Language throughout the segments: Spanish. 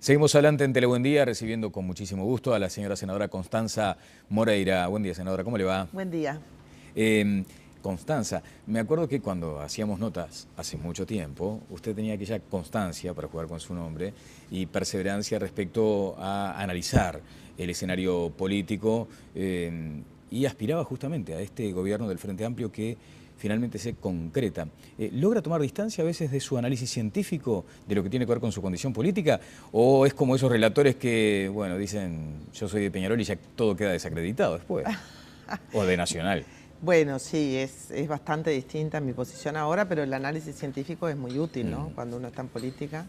Seguimos adelante en Telebuen Día, recibiendo con muchísimo gusto a la señora senadora Constanza Moreira. Buen día, senadora, ¿cómo le va? Buen día. Constanza, me acuerdo que cuando hacíamos notas hace mucho tiempo, usted tenía aquella constancia para jugar con su nombre y perseverancia respecto a analizar el escenario político y aspiraba justamente a este gobierno del Frente Amplio que finalmente se concreta. ¿Logra tomar distancia a veces de su análisis científico de lo que tiene que ver con su condición política? ¿O es como esos relatores que, bueno, dicen yo soy de Peñarol y ya todo queda desacreditado después? ¿O de Nacional? Bueno, sí, es bastante distinta mi posición ahora, pero el análisis científico es muy útil, ¿no? Cuando uno está en política,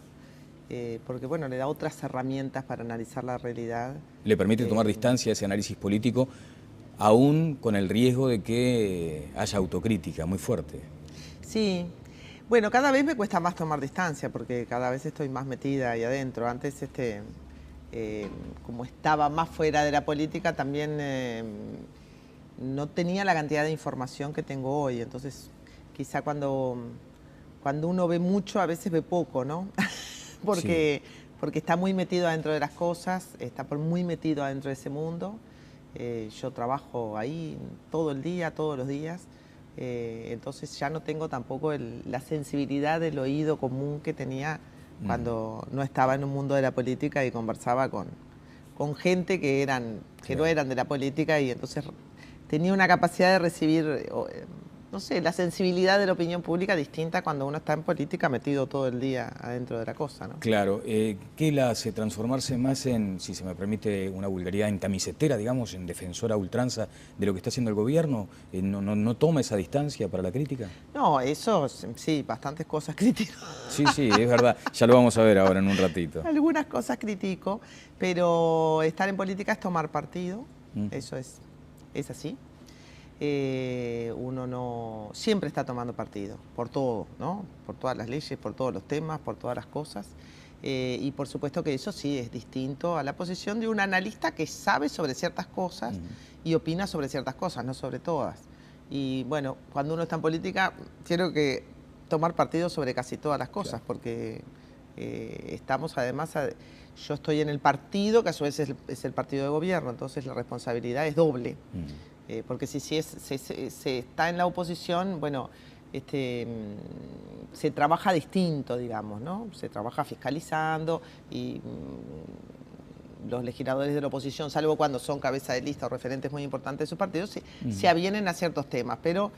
porque, bueno, le da otras herramientas para analizar la realidad. ¿Le permite tomar distancia a ese análisis político, aún con el riesgo de que haya autocrítica muy fuerte? Sí. Bueno, cada vez me cuesta más tomar distancia, porque cada vez estoy más metida ahí adentro. Antes, como estaba más fuera de la política, también no tenía la cantidad de información que tengo hoy. Entonces, quizá cuando uno ve mucho, a veces ve poco, ¿no? porque está muy metido adentro de las cosas, está muy metido adentro de ese mundo. Yo trabajo ahí todo el día, todos los días. Entonces ya no tengo tampoco la sensibilidad del oído común que tenía cuando no estaba en un mundo de la política y conversaba con gente que no eran de la política, y entonces tenía una capacidad de recibir, no sé, la sensibilidad de la opinión pública distinta cuando uno está en política metido todo el día adentro de la cosa, ¿no? Claro, ¿qué la hace transformarse más en, si se me permite una vulgaridad, en camisetera, digamos, en defensora a ultranza de lo que está haciendo el gobierno? ¿No toma esa distancia para la crítica? No, eso sí, bastantes cosas critico. Sí, es verdad, ya lo vamos a ver ahora en un ratito. Algunas cosas critico, pero estar en política es tomar partido, eso es así. Uno no siempre está tomando partido por todo, ¿no? Por todas las leyes, por todos los temas, por todas las cosas. Y por supuesto que eso sí es distinto a la posición de un analista que sabe sobre ciertas cosas y opina sobre ciertas cosas, no sobre todas. Y bueno, cuando uno está en política, quiero que tomar partido sobre casi todas las cosas, claro, porque estamos además, yo estoy en el partido, que a su vez es el partido de gobierno, entonces la responsabilidad es doble. Porque si se está en la oposición, bueno, se trabaja distinto, digamos, ¿no? Se trabaja fiscalizando y los legisladores de la oposición, salvo cuando son cabeza de lista o referentes muy importantes de sus partidos, se avienen a ciertos temas, pero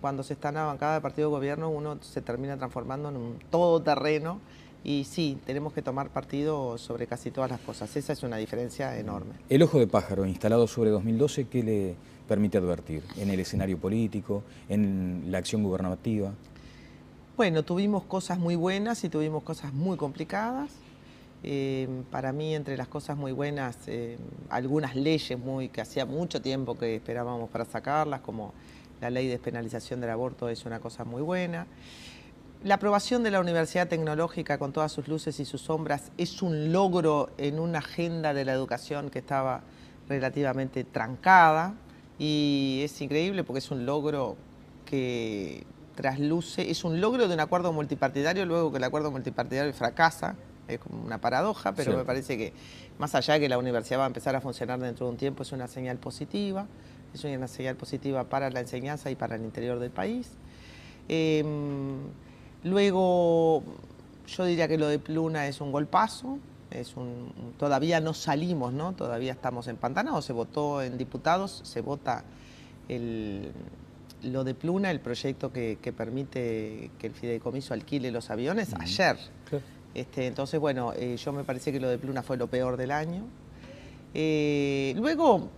cuando se está en la bancada del partido de gobierno, uno se termina transformando en un todoterreno. Y sí, tenemos que tomar partido sobre casi todas las cosas. Esa es una diferencia enorme. El ojo de pájaro instalado sobre 2012, ¿qué le permite advertir en el escenario político, en la acción gubernativa? Bueno, tuvimos cosas muy buenas y tuvimos cosas muy complicadas. Para mí, entre las cosas muy buenas, algunas leyes que hacía mucho tiempo que esperábamos para sacarlas, como la ley de despenalización del aborto, es una cosa muy buena. La aprobación de la Universidad Tecnológica, con todas sus luces y sus sombras, es un logro en una agenda de la educación que estaba relativamente trancada, y es increíble porque es un logro que trasluce, es un logro de un acuerdo multipartidario luego que el acuerdo multipartidario fracasa. Es como una paradoja, pero me parece que más allá de que la universidad va a empezar a funcionar dentro de un tiempo, es una señal positiva para la enseñanza y para el interior del país. Luego, yo diría que lo de Pluna es un golpazo, todavía no salimos, ¿no? Todavía estamos empantanados, se votó en diputados, se vota lo de Pluna, el proyecto que permite que el fideicomiso alquile los aviones, ayer. Claro. Entonces, bueno, yo me parece que lo de Pluna fue lo peor del año. Luego,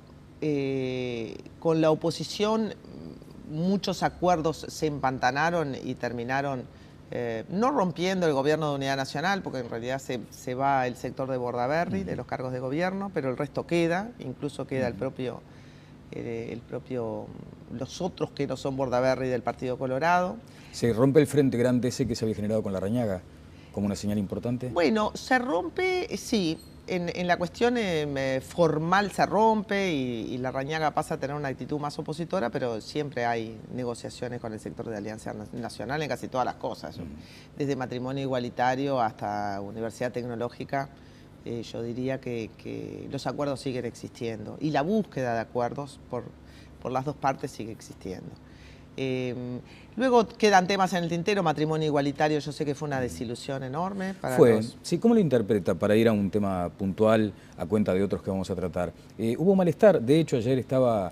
con la oposición, muchos acuerdos se empantanaron y terminaron no rompiendo el gobierno de unidad nacional, porque en realidad se va el sector de Bordaberry, de los cargos de gobierno, pero el resto queda, incluso queda los otros que no son Bordaberry del Partido Colorado. ¿Se rompe el frente grande ese que se había generado con Larrañaga como una señal importante? Bueno, se rompe, sí. en la cuestión formal se rompe y Larrañaga pasa a tener una actitud más opositora, pero siempre hay negociaciones con el sector de Alianza Nacional en casi todas las cosas. Desde matrimonio igualitario hasta universidad tecnológica, yo diría que los acuerdos siguen existiendo y la búsqueda de acuerdos por las dos partes sigue existiendo. Luego quedan temas en el tintero, matrimonio igualitario, yo sé que fue una desilusión enorme para los... Sí, ¿cómo lo interpreta para ir a un tema puntual a cuenta de otros que vamos a tratar? Hubo malestar, de hecho ayer estaba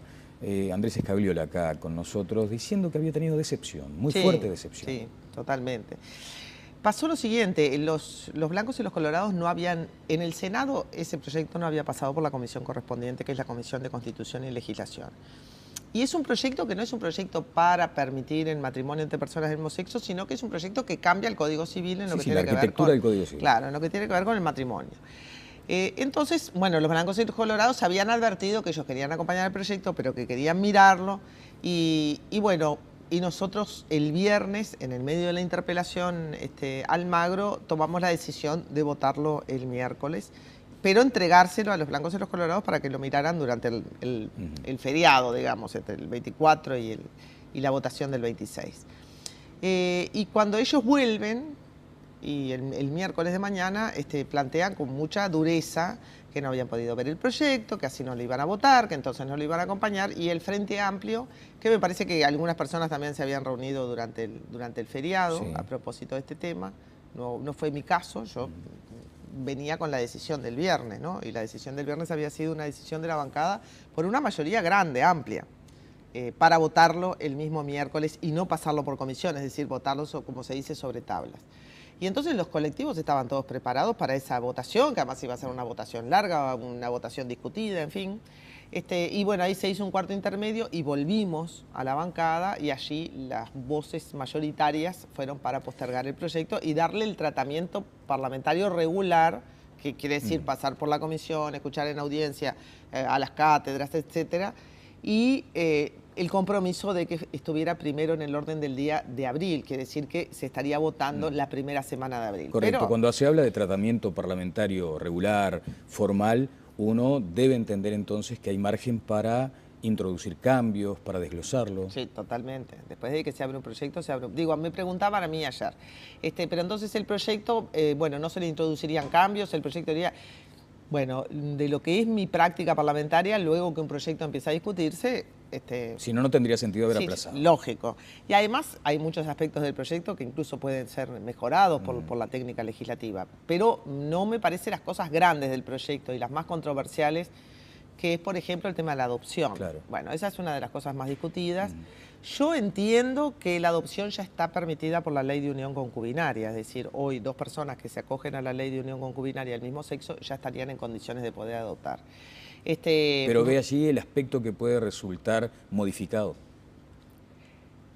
Andrés Escabliola acá con nosotros diciendo que había tenido decepción, muy fuerte decepción. Sí, totalmente. Pasó lo siguiente, los blancos y los colorados no habían, en el Senado ese proyecto no había pasado por la comisión correspondiente, que es la Comisión de Constitución y Legislación. Y es un proyecto que no es un proyecto para permitir el matrimonio entre personas del mismo sexo, sino que es un proyecto que cambia el Código Civil en lo que tiene que ver con... la arquitectura del Código Civil. Claro, en lo que tiene que ver con el matrimonio. Entonces, bueno, los blancos y los colorados habían advertido que ellos querían acompañar el proyecto, pero que querían mirarlo. Y bueno, y nosotros el viernes, en el medio de la interpelación Almagro, tomamos la decisión de votarlo el miércoles, pero entregárselo a los blancos y los colorados para que lo miraran durante el feriado, digamos, entre el 24 y la votación del 26. Y cuando ellos vuelven, y el miércoles de mañana, plantean con mucha dureza que no habían podido ver el proyecto, que así no lo iban a votar, que entonces no lo iban a acompañar, y el Frente Amplio, que me parece que algunas personas también se habían reunido durante el feriado, sí, a propósito de este tema, no fue mi caso, yo... venía con la decisión del viernes, ¿no? Y la decisión del viernes había sido una decisión de la bancada por una mayoría grande, amplia, para votarlo el mismo miércoles y no pasarlo por comisión, es decir, votarlo, como se dice, sobre tablas. Y entonces los colectivos estaban todos preparados para esa votación, que además iba a ser una votación larga, una votación discutida, en fin. Y bueno, ahí se hizo un cuarto intermedio y volvimos a la bancada y allí las voces mayoritarias fueron para postergar el proyecto y darle el tratamiento parlamentario regular, que quiere decir pasar por la comisión, escuchar en audiencia a las cátedras, etcétera, y el compromiso de que estuviera primero en el orden del día de abril, quiere decir que se estaría votando la primera semana de abril. Correcto, pero cuando se habla de tratamiento parlamentario regular, formal, uno debe entender entonces que hay margen para introducir cambios, para desglosarlo. Sí, totalmente. Después de que se abre un proyecto, se abre... Digo, me preguntaban a mí ayer, pero entonces el proyecto, bueno, no se le introducirían cambios, el proyecto iría... Bueno, de lo que es mi práctica parlamentaria, luego que un proyecto empieza a discutirse... si no, no tendría sentido haber aplazado. Lógico. Y además hay muchos aspectos del proyecto que incluso pueden ser mejorados por la técnica legislativa. Pero no me parecen las cosas grandes del proyecto y las más controversiales, que es, por ejemplo, el tema de la adopción. Claro. Bueno, esa es una de las cosas más discutidas. Yo entiendo que la adopción ya está permitida por la ley de unión concubinaria, es decir, hoy dos personas que se acogen a la ley de unión concubinaria del mismo sexo ya estarían en condiciones de poder adoptar. Pero ve allí el aspecto que puede resultar modificado.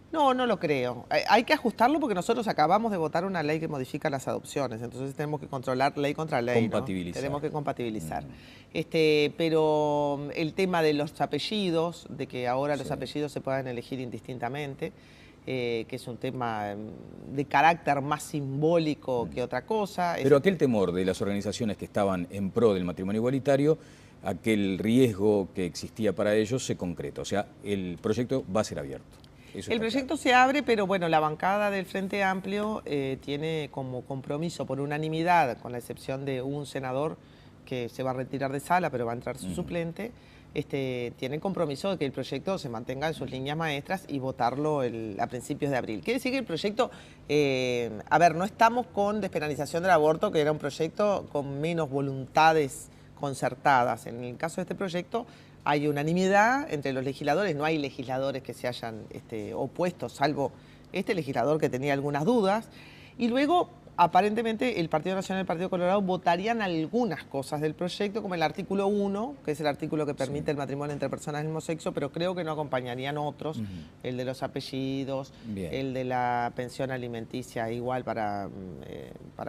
No, no lo creo. Hay que ajustarlo porque nosotros acabamos de votar una ley que modifica las adopciones, entonces tenemos que controlar ley contra ley, compatibilizar, ¿no? Tenemos que compatibilizar. Pero el tema de los apellidos, de que ahora los apellidos se puedan elegir indistintamente, que es un tema de carácter más simbólico que otra cosa. Pero aquel temor de las organizaciones que estaban en pro del matrimonio igualitario, aquel riesgo que existía para ellos se concreta, o sea, el proyecto va a ser abierto. El proyecto se abre, pero bueno, la bancada del Frente Amplio tiene como compromiso por unanimidad, con la excepción de un senador que se va a retirar de sala, pero va a entrar su suplente, tiene compromiso de que el proyecto se mantenga en sus líneas maestras y votarlo a principios de abril. Quiere decir que el proyecto, a ver, no estamos con despenalización del aborto, que era un proyecto con menos voluntades concertadas. En el caso de este proyecto hay unanimidad entre los legisladores, no hay legisladores que se hayan opuesto, salvo este legislador que tenía algunas dudas. Y luego, aparentemente, el Partido Nacional y el Partido Colorado votarían algunas cosas del proyecto, como el artículo 1, que es el artículo que permite el matrimonio entre personas del mismo sexo, pero creo que no acompañarían otros, el de los apellidos, el de la pensión alimenticia igual para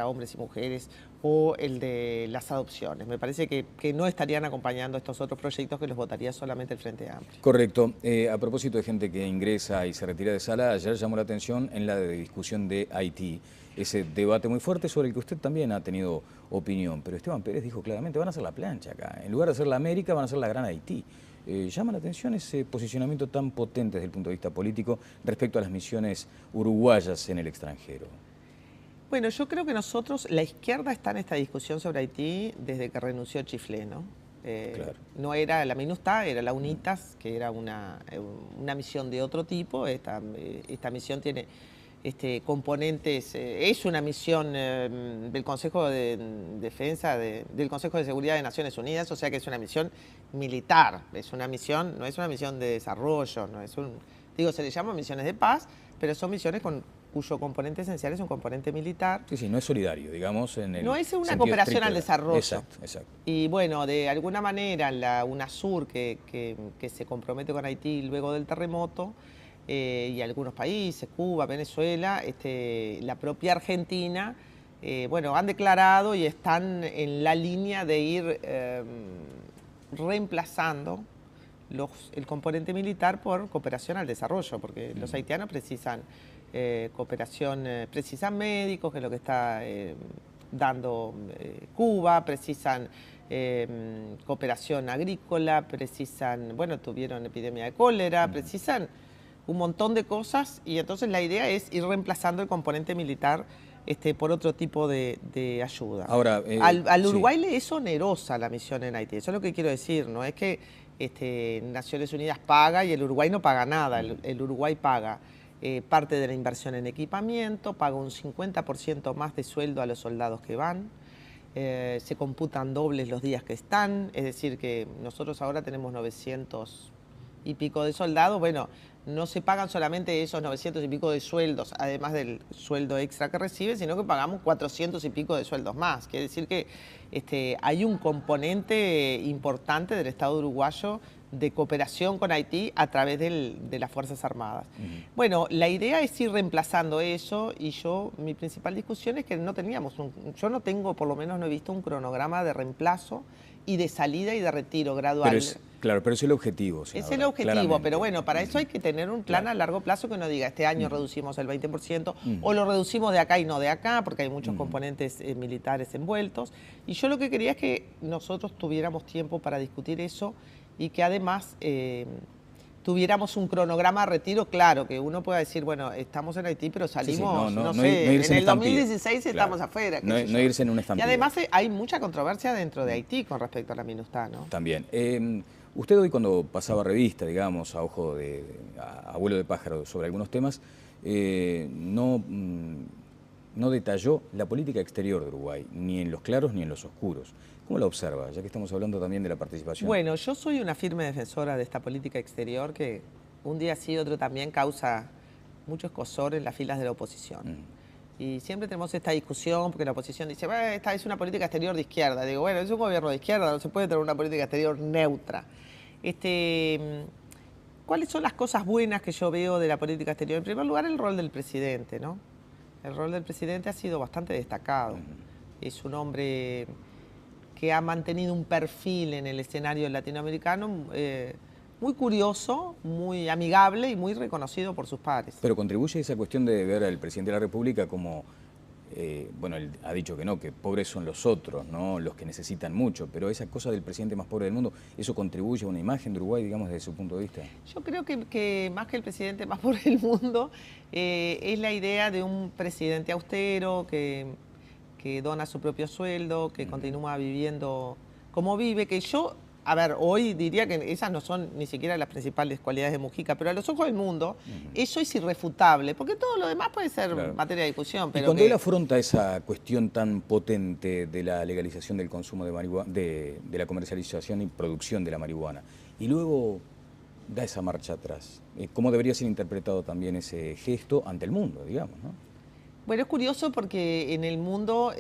hombres y mujeres, o el de las adopciones. Me parece que no estarían acompañando estos otros proyectos que los votaría solamente el Frente Amplio. Correcto. A propósito de gente que ingresa y se retira de sala, ayer llamó la atención en la discusión de Haití, ese debate muy fuerte sobre el que usted también ha tenido opinión, pero Esteban Pérez dijo claramente, van a hacer la plancha acá, en lugar de hacer la América van a hacer la Gran Haití. Llama la atención ese posicionamiento tan potente desde el punto de vista político respecto a las misiones uruguayas en el extranjero. Bueno, yo creo que nosotros, la izquierda está en esta discusión sobre Haití desde que renunció Chiflé, ¿no? Claro. No era la MINUSTAH, era la UNITAS, que era una misión de otro tipo. Esta misión tiene componentes, es una misión del Consejo de Defensa, del Consejo de Seguridad de Naciones Unidas, o sea que es una misión militar, es una misión, no es una misión de desarrollo, no es digo, se le llama misiones de paz, pero son misiones cuyo componente esencial es un componente militar. Sí, sí, no es solidario, digamos, en el no es una sentido cooperación al desarrollo. Exacto, exacto. Y bueno, de alguna manera la UNASUR, que se compromete con Haití luego del terremoto, y algunos países, Cuba, Venezuela, la propia Argentina, bueno, han declarado y están en la línea de ir reemplazando el componente militar por cooperación al desarrollo, porque los haitianos precisan cooperación, precisan médicos, que es lo que está dando Cuba, precisan cooperación agrícola, precisan, bueno, tuvieron epidemia de cólera, precisan un montón de cosas, y entonces la idea es ir reemplazando el componente militar por otro tipo de ayuda. Ahora, al Uruguay le es onerosa la misión en Haití, eso es lo que quiero decir, no es que Naciones Unidas paga y el Uruguay no paga nada, el Uruguay paga parte de la inversión en equipamiento, paga un 50% más de sueldo a los soldados que van, se computan dobles los días que están, es decir que nosotros ahora tenemos 900 y pico de soldados, bueno, no se pagan solamente esos 900 y pico de sueldos, además del sueldo extra que reciben, sino que pagamos 400 y pico de sueldos más. Quiere decir que hay un componente importante del Estado uruguayo de cooperación con Haití a través de las Fuerzas Armadas. Bueno, la idea es ir reemplazando eso, y mi principal discusión es que no teníamos, yo no tengo, por lo menos no he visto un cronograma de reemplazo y de salida y de retiro gradual. Claro, pero es el objetivo. Es el objetivo, pero bueno, para eso hay que tener un plan a largo plazo que uno diga, este año reducimos el 20% o lo reducimos de acá y no de acá, porque hay muchos componentes militares envueltos. Y yo lo que quería es que nosotros tuviéramos tiempo para discutir eso y que además tuviéramos un cronograma de retiro claro, que uno pueda decir, bueno, estamos en Haití, pero salimos, no sé, en el 2016 estamos afuera. No irse en una estampida. Y además hay mucha controversia dentro de Haití con respecto a la MINUSTAH, ¿no? También. Usted hoy, cuando pasaba revista, digamos, a ojo a vuelo de pájaro sobre algunos temas, no detalló la política exterior de Uruguay, ni en los claros ni en los oscuros. ¿Cómo la observa, ya que estamos hablando también de la participación? Bueno, yo soy una firme defensora de esta política exterior que un día sí, otro también causa mucho escozor en las filas de la oposición. Y siempre tenemos esta discusión porque la oposición dice, esta es una política exterior de izquierda. Digo, bueno, es un gobierno de izquierda, no se puede tener una política exterior neutra. ¿Cuáles son las cosas buenas que yo veo de la política exterior? En primer lugar, el rol del presidente, ¿no? El rol del presidente ha sido bastante destacado. Es un hombre que ha mantenido un perfil en el escenario latinoamericano muy curioso, muy amigable y muy reconocido por sus pares. Pero contribuye esa cuestión de ver al presidente de la República como, bueno, él ha dicho que no, que pobres son los otros, ¿no? Los que necesitan mucho, pero esa cosa del presidente más pobre del mundo, ¿eso contribuye a una imagen de Uruguay, digamos, desde su punto de vista? Yo creo que más que el presidente más pobre del mundo, es la idea de un presidente austero que dona su propio sueldo, que continúa viviendo como vive, que yo... A ver, hoy diría que esas no son ni siquiera las principales cualidades de Mujica, pero a los ojos del mundo eso es irrefutable, porque todo lo demás puede ser materia de discusión. Pero y cuando él afronta esa cuestión tan potente de la legalización del consumo de marihuana, de la comercialización y producción de la marihuana, y luego da esa marcha atrás, ¿cómo debería ser interpretado también ese gesto ante el mundo, digamos, ¿no? Bueno, es curioso porque en el mundo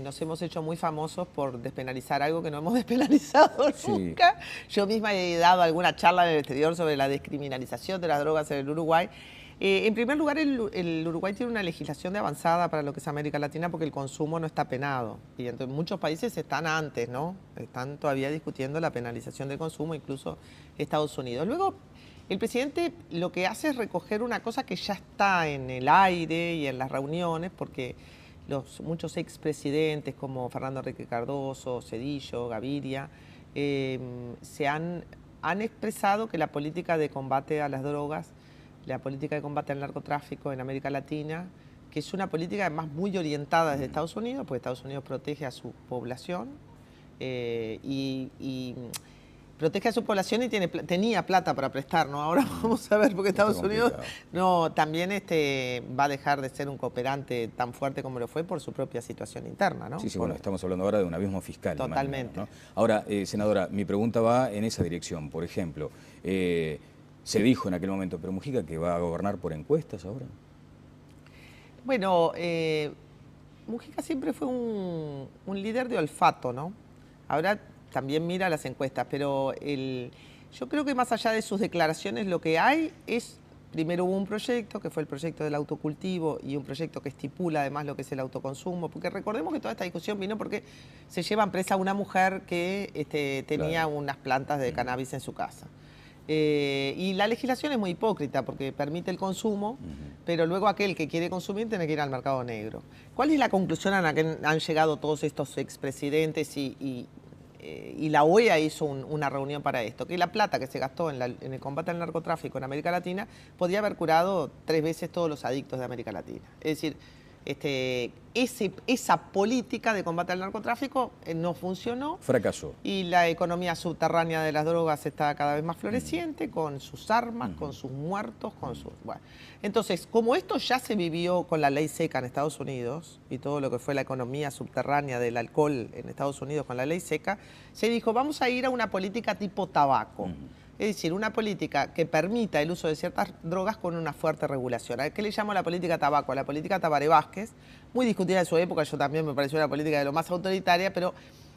nos hemos hecho muy famosos por despenalizar algo que no hemos despenalizado nunca. Yo misma he dado alguna charla en el exterior sobre la descriminalización de las drogas en el Uruguay. En primer lugar, el Uruguay tiene una legislación de avanzada para lo que es América Latina porque el consumo no está penado. Y entonces muchos países están antes, ¿no? Están todavía discutiendo la penalización del consumo, incluso Estados Unidos. Luego, el presidente lo que hace es recoger una cosa que ya está en el aire y en las reuniones, porque muchos expresidentes como Fernando Henrique Cardoso, Zedillo, Gaviria, han expresado que la política de combate a las drogas, la política de combate al narcotráfico en América Latina, que es una política además muy orientada desde Estados Unidos, porque Estados Unidos protege a su población y protege a su población y tenía plata para prestar, ¿no? Ahora vamos a ver, porque Estados Unidos también va a dejar de ser un cooperante tan fuerte como lo fue por su propia situación interna, ¿no? Sí, bueno, estamos hablando ahora de un abismo fiscal. Totalmente. Imagino, ¿no? Ahora, senadora, mi pregunta va en esa dirección. Por ejemplo, se dijo en aquel momento, pero Mujica que va a gobernar por encuestas ahora. Bueno, Mujica siempre fue un líder de olfato, ¿no? Ahora también mira las encuestas, pero yo creo que más allá de sus declaraciones lo que hay es, primero hubo un proyecto, que fue el proyecto del autocultivo, y un proyecto que estipula además lo que es el autoconsumo, porque recordemos que toda esta discusión vino porque se lleva presa a una mujer que tenía unas plantas de cannabis en su casa. Y la legislación es muy hipócrita porque permite el consumo, pero luego aquel que quiere consumir tiene que ir al mercado negro. ¿Cuál es la conclusión a la que han llegado todos estos expresidentes y la OEA hizo una reunión para esto? Que la plata que se gastó en el combate al narcotráfico en América Latina podía haber curado 3 veces todos los adictos de América Latina. Es decir, esa política de combate al narcotráfico no funcionó. Fracasó. Y la economía subterránea de las drogas está cada vez más floreciente, con sus armas, con sus muertos, con sus... Bueno. Entonces, como esto ya se vivió con la ley seca en Estados Unidos, y todo lo que fue la economía subterránea del alcohol en Estados Unidos con la ley seca, se dijo, vamos a ir a una política tipo tabaco. Es decir, una política que permita el uso de ciertas drogas con una fuerte regulación. ¿A qué le llamo la política tabaco? A la política Tabaré Vázquez, muy discutida en su época, yo también me pareció una política de lo más autoritaria, pero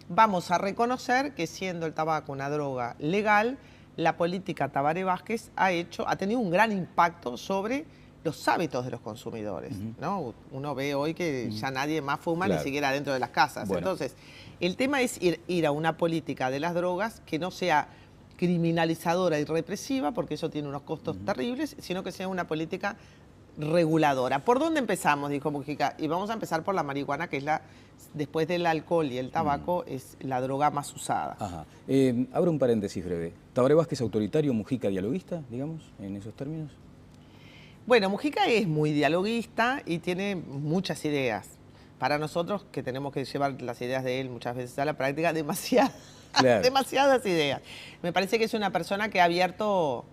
vamos a reconocer que siendo el tabaco una droga legal, la política Tabaré Vázquez ha tenido un gran impacto sobre los hábitos de los consumidores, ¿no? Uno ve hoy que ya nadie más fuma, ni siquiera dentro de las casas. Bueno. Entonces, el tema es ir a una política de las drogas que no sea criminalizadora y represiva, porque eso tiene unos costos terribles, sino que sea una política reguladora. ¿Por dónde empezamos?, dijo Mujica. Y vamos a empezar por la marihuana, que es después del alcohol y el tabaco, es la droga más usada. Ajá. Abro un paréntesis breve. ¿Tabaré Vázquez autoritario, Mujica dialoguista, digamos, en esos términos? Bueno, Mujica es muy dialoguista y tiene muchas ideas. Para nosotros, que tenemos que llevar las ideas de él muchas veces a la práctica, demasiadas ideas. Me parece que es una persona que ha abierto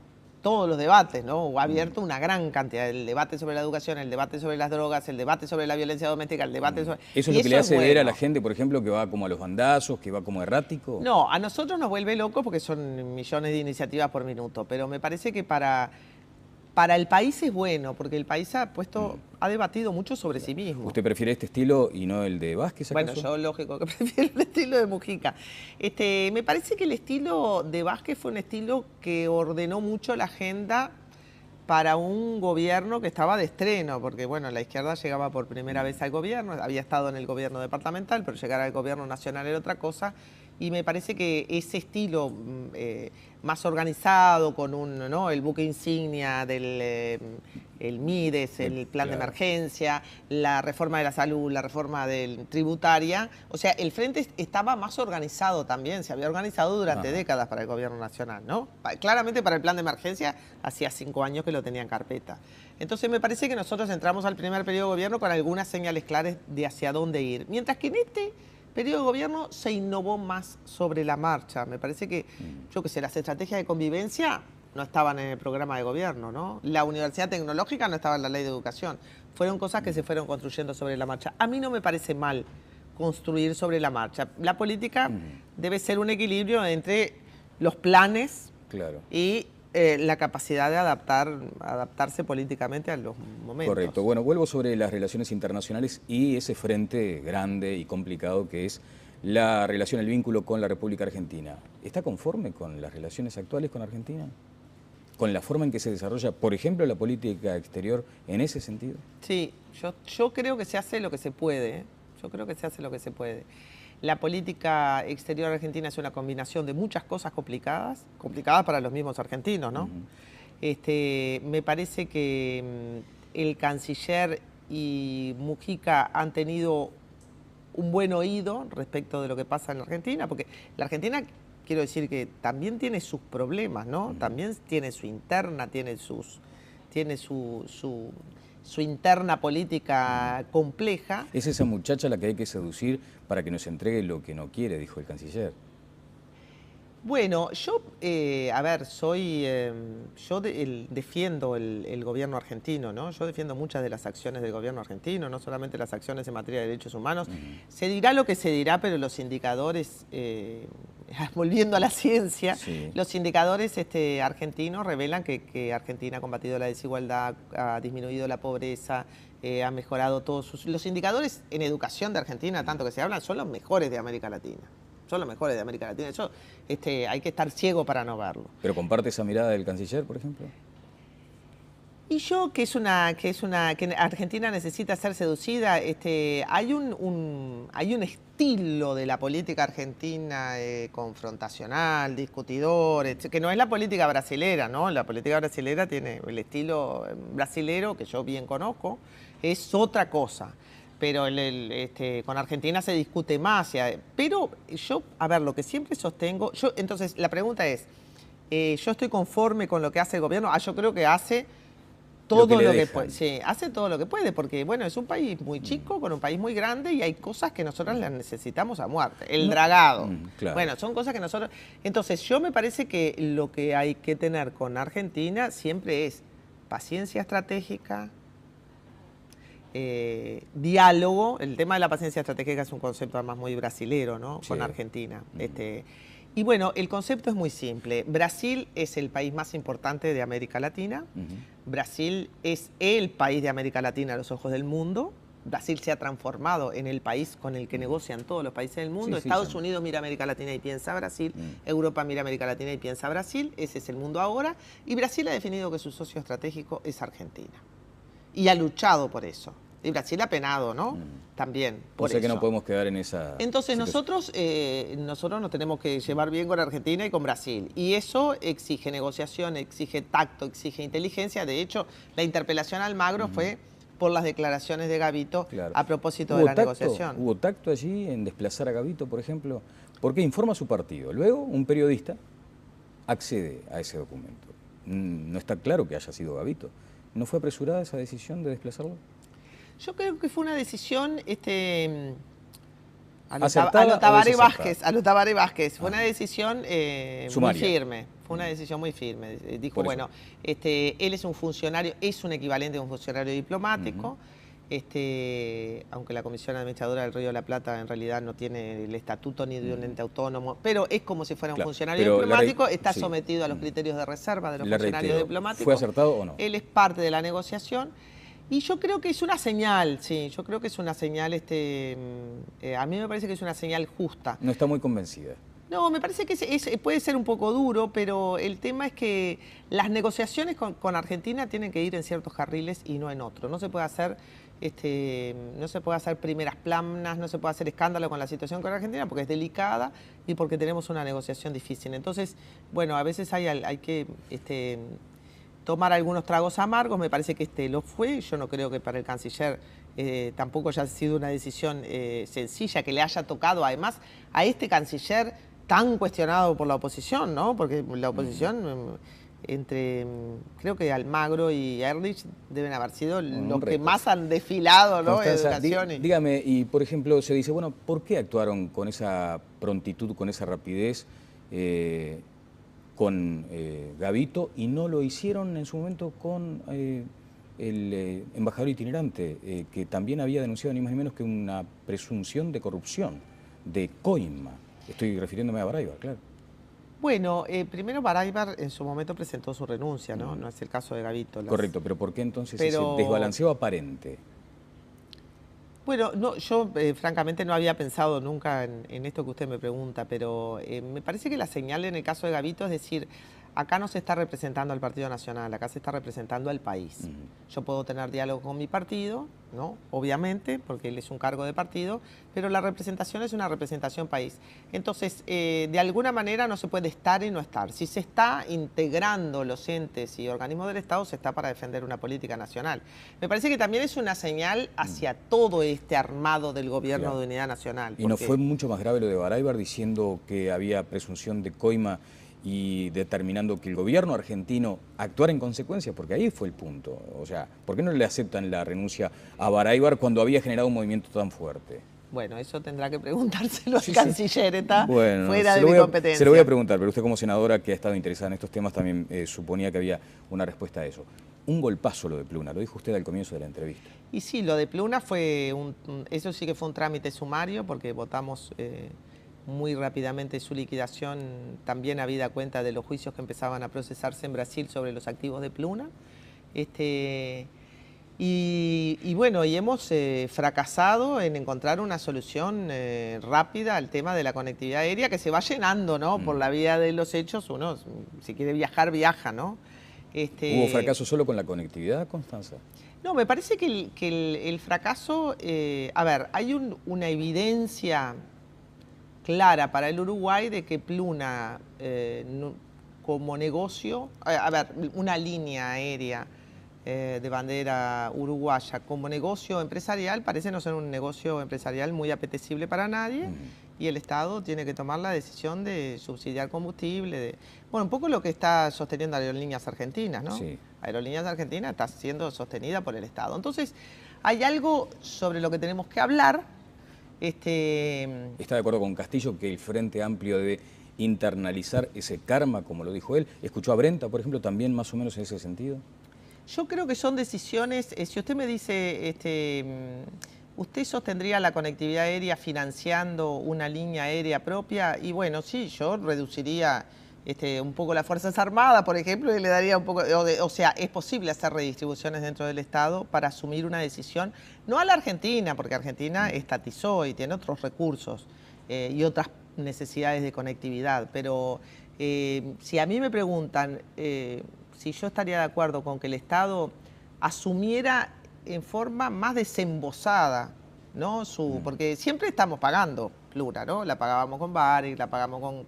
todos los debates, ¿no? O ha abierto una gran cantidad. El debate sobre la educación, el debate sobre las drogas, el debate sobre la violencia doméstica, el debate sobre... ¿Eso es lo que le hace ver a la gente, por ejemplo, que va como a los bandazos, que va como errático? No, a nosotros nos vuelve locos porque son millones de iniciativas por minuto, pero me parece que para el país es bueno, porque el país ha debatido mucho sobre sí mismo. ¿Usted prefiere este estilo y no el de Vázquez, acaso? Bueno, yo lógico que prefiero el estilo de Mujica. Me parece que el estilo de Vázquez fue un estilo que ordenó mucho la agenda para un gobierno que estaba de estreno, porque bueno, la izquierda llegaba por primera vez al gobierno, había estado en el gobierno departamental, pero llegar al gobierno nacional era otra cosa, y me parece que ese estilo más organizado, con el buque insignia del el MIDES, el plan de emergencia, la reforma de la salud, la reforma tributaria, o sea, el frente estaba más organizado también, se había organizado durante décadas para el gobierno nacional, ¿no? Claramente para el plan de emergencia hacía 5 años que lo tenía en carpeta. Entonces me parece que nosotros entramos al primer periodo de gobierno con algunas señales claras de hacia dónde ir, mientras que en este periodo de gobierno se innovó más sobre la marcha. Me parece que, las estrategias de convivencia no estaban en el programa de gobierno, ¿no? La universidad tecnológica no estaba en la ley de educación. Fueron cosas que se fueron construyendo sobre la marcha. A mí no me parece mal construir sobre la marcha. La política debe ser un equilibrio entre los planes y la capacidad de adaptarse políticamente a los momentos. Correcto. Bueno, vuelvo sobre las relaciones internacionales y ese frente grande y complicado que es la relación, el vínculo con la República Argentina. ¿Está conforme con las relaciones actuales con Argentina? ¿Con la forma en que se desarrolla, por ejemplo, la política exterior en ese sentido? Sí, yo creo que se hace lo que se puede. La política exterior argentina es una combinación de muchas cosas complicadas para los mismos argentinos, ¿no? Me parece que el canciller y Mujica han tenido un buen oído respecto de lo que pasa en la Argentina, porque la Argentina, quiero decir que también tiene sus problemas, ¿no? También tiene su interna, tiene su interna política compleja. Es esa muchacha la que hay que seducir para que nos entregue lo que no quiere, dijo el canciller. Bueno, yo, a ver, defiendo el gobierno argentino, ¿no? Yo defiendo muchas de las acciones del gobierno argentino, no solamente las acciones en materia de derechos humanos. Se dirá lo que se dirá, pero los indicadores, volviendo a la ciencia, sí, los indicadores argentinos revelan que Argentina ha combatido la desigualdad, ha disminuido la pobreza, ha mejorado todos los indicadores en educación de Argentina, tanto que se hablan, son los mejores de América Latina. Son los mejores de América Latina. Eso hay que estar ciego para no verlo. ¿Pero comparte esa mirada del canciller, por ejemplo? Y yo, que Argentina necesita ser seducida, hay un estilo de la política argentina confrontacional, discutidor, que no es la política brasilera, ¿no? La política brasilera tiene el estilo brasilero, que yo bien conozco, es otra cosa. Pero con Argentina se discute más. Pero yo, a ver, lo que siempre sostengo... Entonces, la pregunta es, ¿yo estoy conforme con lo que hace el gobierno? Yo creo que hace todo lo que puede. Sí, hace todo lo que puede, porque, bueno, es un país muy chico, con un país muy grande, y hay cosas que nosotros las necesitamos a muerte. El dragado. Claro. Bueno, son cosas que nosotros... Entonces, yo me parece que lo que hay que tener con Argentina siempre es paciencia estratégica, diálogo. El tema de la paciencia estratégica es un concepto además muy brasilero, ¿no? Sí. Con Argentina. Y bueno, el concepto es muy simple. Brasil es el país más importante de América Latina. Brasil es el país de América Latina a los ojos del mundo. Brasil se ha transformado en el país con el que negocian todos los países del mundo. Sí, Estados Unidos mira América Latina y piensa Brasil. Europa mira América Latina y piensa Brasil. Ese es el mundo ahora. Y Brasil ha definido que su socio estratégico es Argentina. Y ha luchado por eso. Y Brasil ha penado, ¿no? También por eso. Que no podemos quedar en esa... Entonces nosotros nos tenemos que llevar bien con Argentina y con Brasil. Y eso exige negociación, exige tacto, exige inteligencia. De hecho, la interpelación a Almagro fue por las declaraciones de Gavito a propósito de la negociación. ¿Hubo tacto allí en desplazar a Gavito, por ejemplo? Porque informa su partido. Luego, un periodista accede a ese documento. No está claro que haya sido Gavito. ¿No fue apresurada esa decisión de desplazarlo? Yo creo que fue una decisión a lo Tabaré Vázquez. Fue una decisión muy firme. Fue una decisión muy firme. Dijo, bueno, él es un funcionario, es un equivalente a un funcionario diplomático. Aunque la Comisión Administradora del Río de la Plata en realidad no tiene el estatuto ni de un ente autónomo, pero es como si fuera un funcionario diplomático, está sometido a los criterios de reserva de los funcionarios diplomáticos. ¿Fue acertado o no? Él es parte de la negociación y yo creo que es una señal, yo creo que es una señal, a mí me parece que es una señal justa. No está muy convencida. No, me parece que puede ser un poco duro, pero el tema es que las negociaciones con Argentina tienen que ir en ciertos carriles y no en otros. No se puede hacer primeras planas, no se puede hacer escándalo con la situación con Argentina porque es delicada y porque tenemos una negociación difícil. Entonces, bueno, a veces hay que tomar algunos tragos amargos. Me parece que lo fue. Yo no creo que para el canciller tampoco haya sido una decisión sencilla que le haya tocado, además, a este canciller tan cuestionado por la oposición, ¿no? Porque la oposición, creo que Almagro y Ehrlich deben haber sido los que más han desfilado, ¿no? Educación. Dígame, y por ejemplo, se dice, bueno, ¿por qué actuaron con esa prontitud, con esa rapidez con Gavito y no lo hicieron en su momento con el embajador itinerante, que también había denunciado ni más ni menos que una presunción de corrupción, de coima? Estoy refiriéndome a Baraybar, claro. Bueno, primero Baraybar en su momento presentó su renuncia, ¿no? No es el caso de Gavito. Correcto, pero ¿por qué entonces ese desbalanceo aparente? Bueno, no, yo francamente no había pensado nunca en esto que usted me pregunta, pero me parece que la señal en el caso de Gavito es decir, acá no se está representando al Partido Nacional, acá se está representando al país. Yo puedo tener diálogo con mi partido, ¿no? Obviamente, porque él es un cargo de partido, pero la representación es una representación país. Entonces, de alguna manera no se puede estar y no estar. Si se está integrando los entes y organismos del Estado, se está para defender una política nacional. Me parece que también es una señal hacia todo este armado del gobierno de unidad nacional. ¿Y no fue mucho más grave lo de Baráibar diciendo que había presunción de coima y determinando que el gobierno argentino actuara en consecuencia? Porque ahí fue el punto. O sea, ¿por qué no le aceptan la renuncia a Baráibar cuando había generado un movimiento tan fuerte? Bueno, eso tendrá que preguntárselo al canciller, está fuera de mi competencia. Se lo voy a preguntar, pero usted como senadora que ha estado interesada en estos temas también suponía que había una respuesta a eso. Un golpazo lo de Pluna, lo dijo usted al comienzo de la entrevista. Y sí, lo de Pluna fue, eso sí que fue un trámite sumario porque votamos muy rápidamente su liquidación, también habida cuenta de los juicios que empezaban a procesarse en Brasil sobre los activos de Pluna. Y bueno, y hemos fracasado en encontrar una solución rápida al tema de la conectividad aérea que se va llenando, ¿no? Por la vía de los hechos, uno si quiere viajar, viaja, ¿no? ¿Hubo fracaso solo con la conectividad, Constanza? No, me parece que el fracaso, a ver, hay una evidencia clara para el Uruguay de que Pluna como negocio, a ver, una línea aérea de bandera uruguaya como negocio empresarial parece no ser un negocio empresarial muy apetecible para nadie y el Estado tiene que tomar la decisión de subsidiar combustible, bueno, un poco lo que está sosteniendo Aerolíneas Argentinas, ¿no? Sí. Aerolíneas Argentinas está siendo sostenida por el Estado. Entonces, hay algo sobre lo que tenemos que hablar. ¿Está de acuerdo con Castillo que el Frente Amplio debe internalizar ese karma, como lo dijo él? ¿Escuchó a Brenta, por ejemplo, también más o menos en ese sentido? Yo creo que son decisiones, si usted me dice, ¿usted sostendría la conectividad aérea financiando una línea aérea propia? Y bueno, sí, yo reduciría un poco las Fuerzas Armadas, por ejemplo, y le daría un poco, o sea, es posible hacer redistribuciones dentro del Estado para asumir una decisión, no a la Argentina, porque Argentina estatizó y tiene otros recursos y otras necesidades de conectividad, pero si a mí me preguntan si yo estaría de acuerdo con que el Estado asumiera en forma más desembosada, ¿no? Porque siempre estamos pagando Pluna, ¿no? La pagábamos con Varig, la pagamos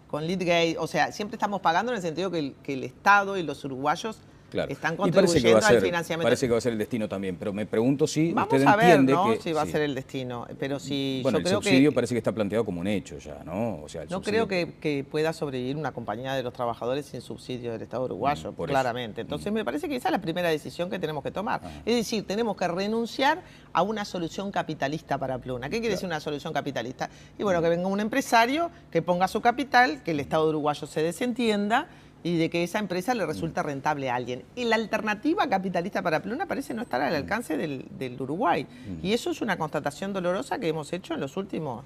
con Leadgate, o sea, siempre estamos pagando en el sentido que el Estado y los uruguayos están contribuyendo al financiamiento. Parece que va a ser el destino también, pero me pregunto si vamos usted a ver, entiende ¿no? que... si va a ser el destino, pero si bueno, yo creo el subsidio parece que está planteado como un hecho ya, ¿no? O sea, no creo que pueda sobrevivir una compañía de los trabajadores sin subsidio del Estado uruguayo, claramente. Entonces me parece que esa es la primera decisión que tenemos que tomar. Es decir, tenemos que renunciar a una solución capitalista para Pluna. ¿Qué quiere decir una solución capitalista? Y bueno, que venga un empresario que ponga su capital, que el Estado uruguayo se desentienda y de que esa empresa le resulta rentable a alguien. Y la alternativa capitalista para Pluna parece no estar al alcance del Uruguay. Y eso es una constatación dolorosa que hemos hecho en los últimos,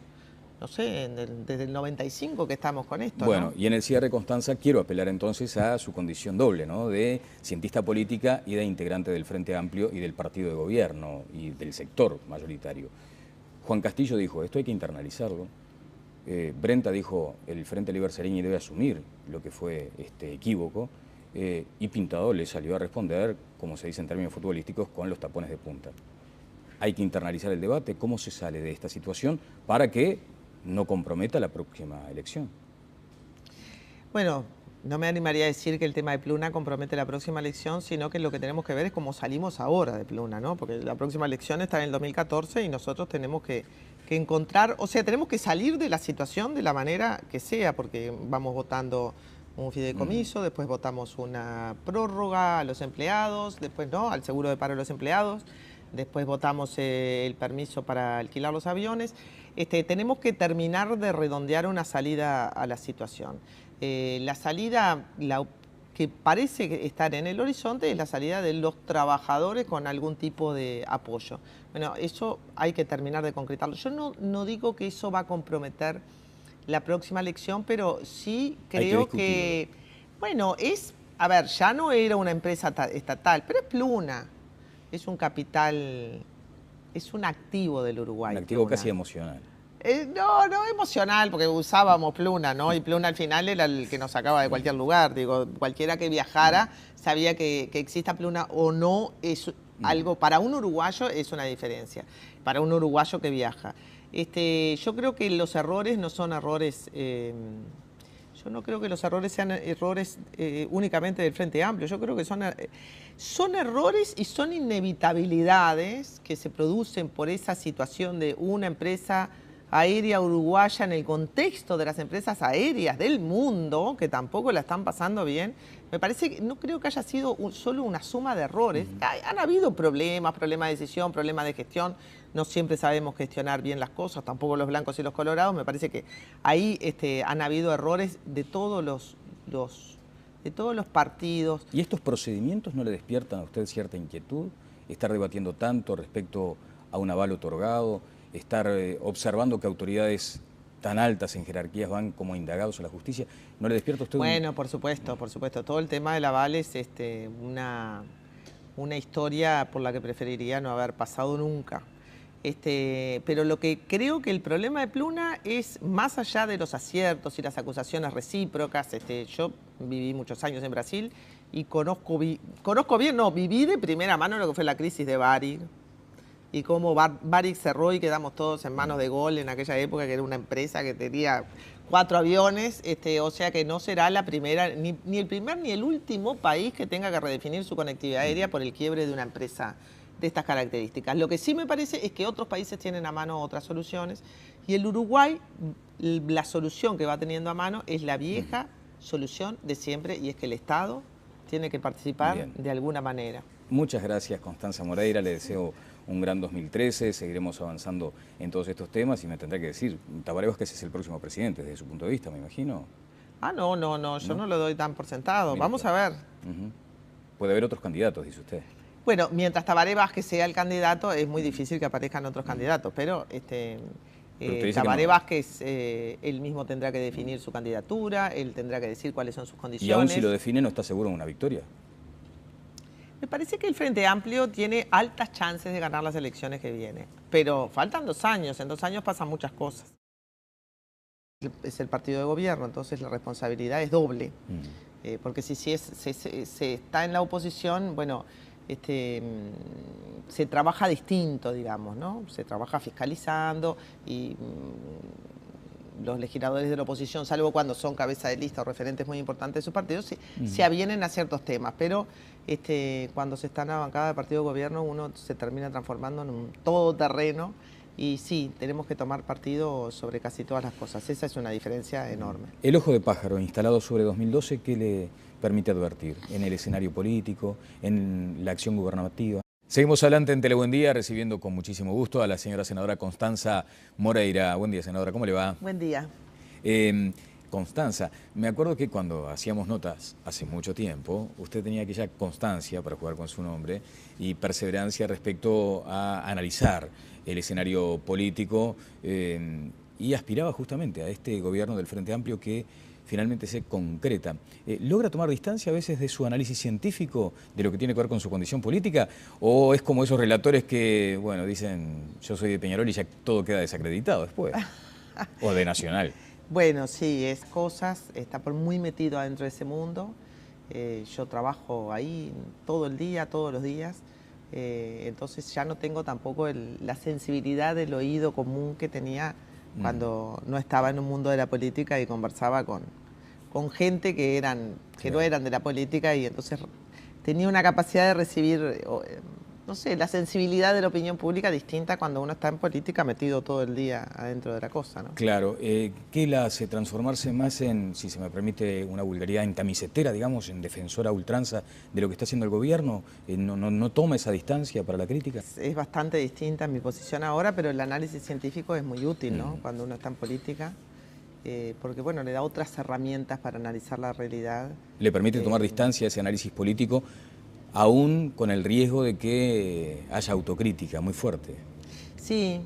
no sé, desde el 95 que estamos con esto. Bueno, ¿no? Y en el cierre, Constanza, quiero apelar entonces a su condición doble, ¿no? De cientista política y de integrante del Frente Amplio y del partido de gobierno y del sector mayoritario. Juan Castillo dijo, esto hay que internalizarlo. Brenta dijo, el Frente Liber Sereñi debe asumir lo que fue este equívoco, y Pintado le salió a responder, como se dice en términos futbolísticos, con los tapones de punta. Hay que internalizar el debate, ¿cómo se sale de esta situación para que no comprometa la próxima elección? Bueno, no me animaría a decir que el tema de Pluna compromete la próxima elección, sino que lo que tenemos que ver es cómo salimos ahora de Pluna, ¿no? Porque la próxima elección está en el 2014 y nosotros tenemos que encontrar, o sea, tenemos que salir de la situación de la manera que sea, porque vamos votando un fideicomiso, después votamos una prórroga a los empleados, después no, al seguro de paro de los empleados, después votamos el permiso para alquilar los aviones. Tenemos que terminar de redondear una salida a la situación. La salida, que parece estar en el horizonte, es la salida de los trabajadores con algún tipo de apoyo. Bueno, eso hay que terminar de concretarlo. Yo no digo que eso va a comprometer la próxima elección, pero sí creo que bueno, a ver, ya no era una empresa estatal, pero es Pluna, es un capital, es un activo del Uruguay. Un activo Pluna. casi emocional. No emocional, porque usábamos Pluna, ¿no? Y Pluna al final era el que nos sacaba de cualquier lugar. Digo, cualquiera que viajara sabía que exista Pluna o no es algo, para un uruguayo es una diferencia, para un uruguayo que viaja. Yo creo que los errores no son errores... yo no creo que los errores sean errores únicamente del Frente Amplio. Yo creo que son errores y son inevitabilidades que se producen por esa situación de una empresa aérea uruguaya en el contexto de las empresas aéreas del mundo, que tampoco la están pasando bien. Me parece que no creo que haya sido solo una suma de errores. Han habido problemas de decisión, problemas de gestión. No siempre sabemos gestionar bien las cosas, tampoco los blancos y los colorados. Me parece que ahí han habido errores de todos los partidos. ¿Y estos procedimientos no le despiertan a usted cierta inquietud? Estar debatiendo tanto respecto a un aval otorgado, estar observando que autoridades tan altas en jerarquías van como indagados a la justicia, ¿no le despierta a usted? Bueno, por supuesto. Todo el tema del aval es una historia por la que preferiría no haber pasado nunca. Pero lo que creo que el problema de Pluna es, más allá de los aciertos y las acusaciones recíprocas, yo viví muchos años en Brasil y viví de primera mano lo que fue la crisis de Varig y cómo Varig cerró y quedamos todos en manos de Gol en aquella época, que era una empresa que tenía 4 aviones, o sea que no será la primera, ni el primer ni el último país que tenga que redefinir su conectividad aérea por el quiebre de una empresa de estas características. Lo que sí me parece es que otros países tienen a mano otras soluciones y el Uruguay, la solución que va teniendo a mano es la vieja solución de siempre, y es que el Estado tiene que participar de alguna manera. Muchas gracias, Constanza Moreira, le deseo un gran 2013, seguiremos avanzando en todos estos temas y me tendrá que decir, Tabaré Vázquez es el próximo presidente desde su punto de vista, me imagino. No, yo no lo doy tan por sentado. Mira, vamos a ver. Puede haber otros candidatos, dice usted. Bueno, mientras Tabaré Vázquez sea el candidato, es muy difícil que aparezcan otros candidatos, pero Tabaré Vázquez, él mismo tendrá que definir su candidatura, él tendrá que decir cuáles son sus condiciones. Y aún si lo define, ¿no está seguro de una victoria? Me parece que el Frente Amplio tiene altas chances de ganar las elecciones que vienen, pero faltan 2 años, en 2 años pasan muchas cosas. Es el partido de gobierno, entonces la responsabilidad es doble, porque si se está en la oposición, bueno, se trabaja distinto, digamos, ¿no? Se trabaja fiscalizando y los legisladores de la oposición, salvo cuando son cabeza de lista o referentes muy importantes de sus partidos, se avienen a ciertos temas, pero cuando se está en la bancada del partido de gobierno uno se termina transformando en un todoterreno y sí, tenemos que tomar partido sobre casi todas las cosas. Esa es una diferencia enorme. El ojo de pájaro instalado sobre 2012, ¿qué le permite advertir en el escenario político, en la acción gubernativa? Seguimos adelante en Telebuen Día, recibiendo con muchísimo gusto a la señora senadora Constanza Moreira. Buen día, senadora, ¿cómo le va? Buen día. Constanza, me acuerdo que cuando hacíamos notas hace mucho tiempo, usted tenía aquella constancia para jugar con su nombre y perseverancia respecto a analizar el escenario político y aspiraba justamente a este gobierno del Frente Amplio que finalmente se concreta. ¿Logra tomar distancia a veces de su análisis científico de lo que tiene que ver con su condición política? ¿O es como esos relatores que, bueno, dicen yo soy de Peñarol y ya todo queda desacreditado después? ¿O de Nacional? Bueno, sí, es cosas, está muy metido adentro de ese mundo. Yo trabajo ahí todo el día, todos los días. Entonces ya no tengo tampoco la sensibilidad del oído común que tenía cuando no estaba en un mundo de la política y conversaba con gente que no eran de la política, y entonces tenía una capacidad de recibir, no sé, la sensibilidad de la opinión pública distinta cuando uno está en política metido todo el día adentro de la cosa, ¿no? Claro. ¿Qué la hace transformarse más en, si se me permite una vulgaridad, en camisetera, digamos, en defensora a ultranza de lo que está haciendo el gobierno? ¿No toma esa distancia para la crítica? Es bastante distinta mi posición ahora, pero el análisis científico es muy útil, ¿no? Cuando uno está en política, porque, bueno, le da otras herramientas para analizar la realidad. ¿Le permite tomar distancia a ese análisis político, aún con el riesgo de que haya autocrítica muy fuerte? Sí.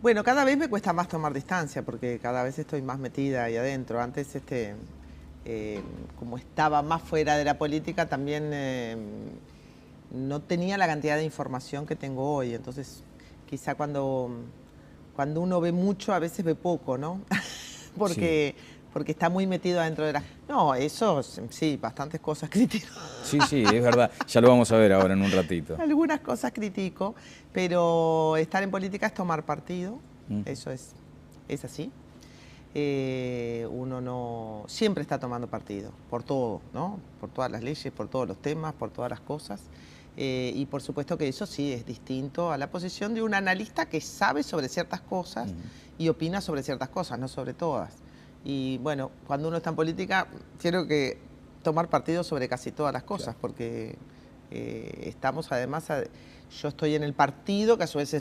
Bueno, cada vez me cuesta más tomar distancia porque cada vez estoy más metida ahí adentro. Antes, como estaba más fuera de la política, también no tenía la cantidad de información que tengo hoy. Entonces, quizá cuando cuando uno ve mucho, a veces ve poco, ¿no? Porque, porque está muy metido adentro de la... No, eso sí, bastantes cosas critico. Sí, sí, es verdad. Ya lo vamos a ver ahora en un ratito. Algunas cosas critico, pero estar en política es tomar partido, eso es así. Uno no siempre está tomando partido, por todo, ¿no? Por todas las leyes, por todos los temas, por todas las cosas. Y por supuesto que eso sí es distinto a la posición de un analista que sabe sobre ciertas cosas y opina sobre ciertas cosas, no sobre todas. Y bueno, cuando uno está en política, quiero que tomar partido sobre casi todas las cosas, porque estamos además, yo estoy en el partido que a su vez